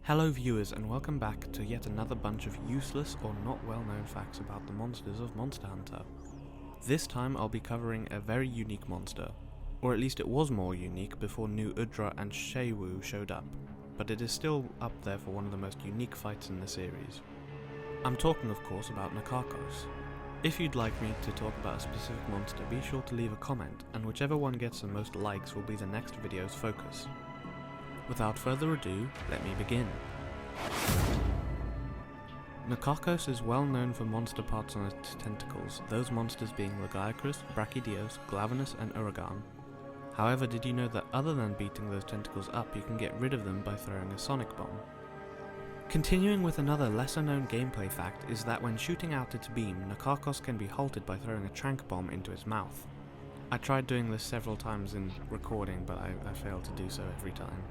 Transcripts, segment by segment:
Hello viewers and welcome back to yet another bunch of useless or not well known facts about the monsters of Monster Hunter. This time I'll be covering a very unique monster, or at least it was more unique before new Udra and Shaywu showed up, but it is still up there for one of the most unique fights in the series. I'm talking of course about NAKARKOS. If you'd like me to talk about a specific monster, be sure to leave a comment, and whichever one gets the most likes will be the next video's focus. Without further ado, let me begin. NAKARKOS is well known for monster parts on its tentacles, those monsters being Lagiacrus, Brachydios, Glavenus and Uragan. However, did you know that other than beating those tentacles up, you can get rid of them by throwing a sonic bomb? Continuing with another lesser known gameplay fact is that when shooting out its beam, NAKARKOS can be halted by throwing a trank bomb into its mouth. I tried doing this several times in recording, but I failed to do so every time.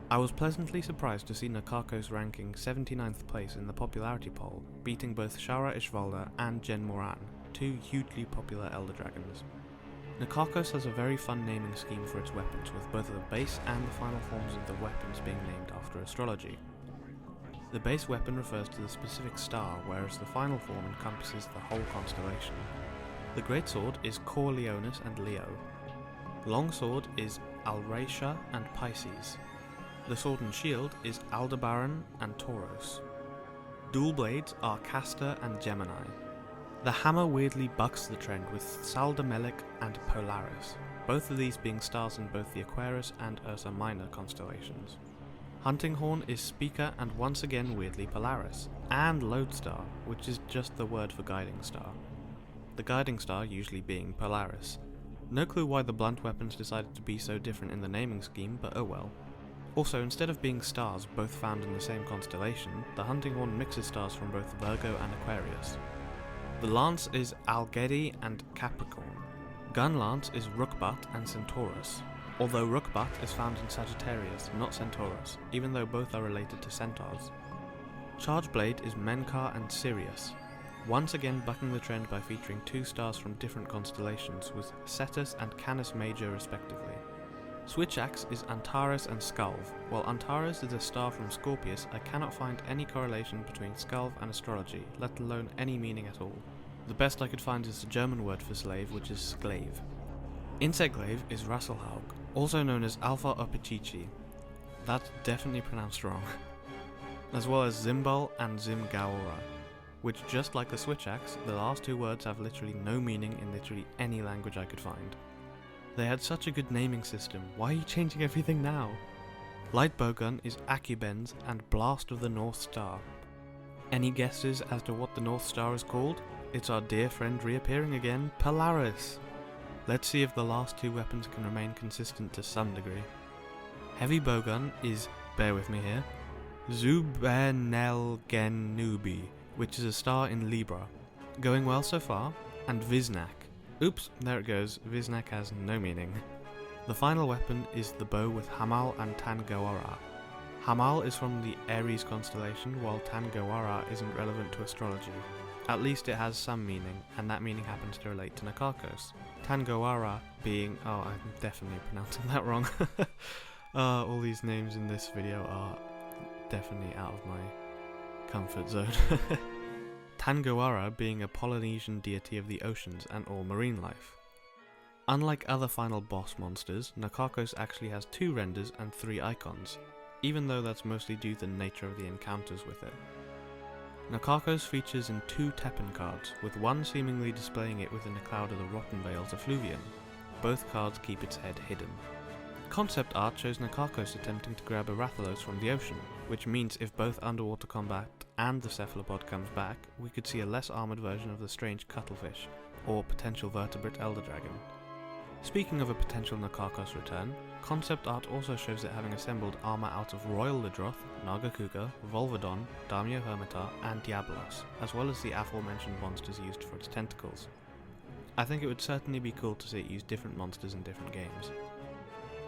I was pleasantly surprised to see NAKARKOS ranking 79th place in the popularity poll, beating both Shara Ishvalda and Jen Moran, two hugely popular Elder Dragons. NAKARKOS has a very fun naming scheme for its weapons, with both the base and the final forms of the weapons being named after astrology. The base weapon refers to the specific star, whereas the final form encompasses the whole constellation. The greatsword is Corleonis and Leo. The longsword is Alratia and Pisces. The sword and shield is Aldebaran and Tauros. Dual blades are Castor and Gemini. The hammer weirdly bucks the trend with Saldamelik and Polaris, both of these being stars in both the Aquarius and Ursa Minor constellations. Hunting horn is Speaker and once again weirdly Polaris, and Lodestar, which is just the word for guiding star. The guiding star usually being Polaris. No clue why the blunt weapons decided to be so different in the naming scheme, but oh well. Also, instead of being stars both found in the same constellation, the hunting horn mixes stars from both Virgo and Aquarius. The lance is Algedi and Capricorn. Gun lance is Rukbat and Centaurus, although Rukbat is found in Sagittarius, not Centaurus, even though both are related to centaurs. Charge blade is Menkar and Sirius, once again bucking the trend by featuring two stars from different constellations with Cetus and Canis Major respectively. Switch axe is Antares and Skulv. While Antares is a star from Scorpius, I cannot find any correlation between Skulv and astrology, let alone any meaning at all. The best I could find is the German word for slave, which is Sklave. Insectglaive is Rasselhaug, also known as Alpha Opichichi. That's definitely pronounced wrong. As well as Zimbal and Zimgaora, which just like the switch axe, the last two words have literally no meaning in literally any language I could find. They had such a good naming system, why are you changing everything now? Light bowgun is Acubens and Blast of the North Star. Any guesses as to what the North Star is called? It's our dear friend reappearing again, Polaris. Let's see if the last two weapons can remain consistent to some degree. Heavy bowgun is, bear with me here, Zubenelgenubi, which is a star in Libra. Going well so far, and Viznak. Oops, there it goes, Viznak has no meaning. The final weapon is the bow with Hamal and Tangawara. Hamal is from the Aries constellation, while Tangawara isn't relevant to astrology. At least it has some meaning, and that meaning happens to relate to NAKARKOS. Tangawara being, oh, I'm definitely pronouncing that wrong. All these names in this video are definitely out of my comfort zone. Tangawara being a Polynesian deity of the oceans and all marine life. Unlike other final boss monsters, NAKARKOS actually has two renders and three icons, even though that's mostly due to the nature of the encounters with it. NAKARKOS features in two Teppen cards, with one seemingly displaying it within a cloud of the Rotten Vales effluvium. Both cards keep its head hidden. Concept art shows NAKARKOS attempting to grab a Rathalos from the ocean, which means if both underwater combat and the cephalopod comes back, we could see a less armoured version of the strange cuttlefish, or potential vertebrate elder dragon. Speaking of a potential NAKARKOS return, concept art also shows it having assembled armour out of Royal Lidroth, Nagakuga, Volvodon, Daimyo Hermitar and Diabolos, as well as the aforementioned monsters used for its tentacles. I think it would certainly be cool to see it use different monsters in different games.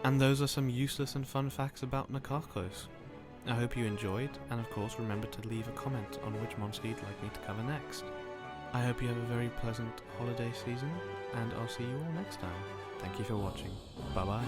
And those are some useless and fun facts about NAKARKOS. I hope you enjoyed, and of course remember to leave a comment on which monster you'd like me to cover next. I hope you have a very pleasant holiday season, and I'll see you all next time. Thank you for watching. Bye bye.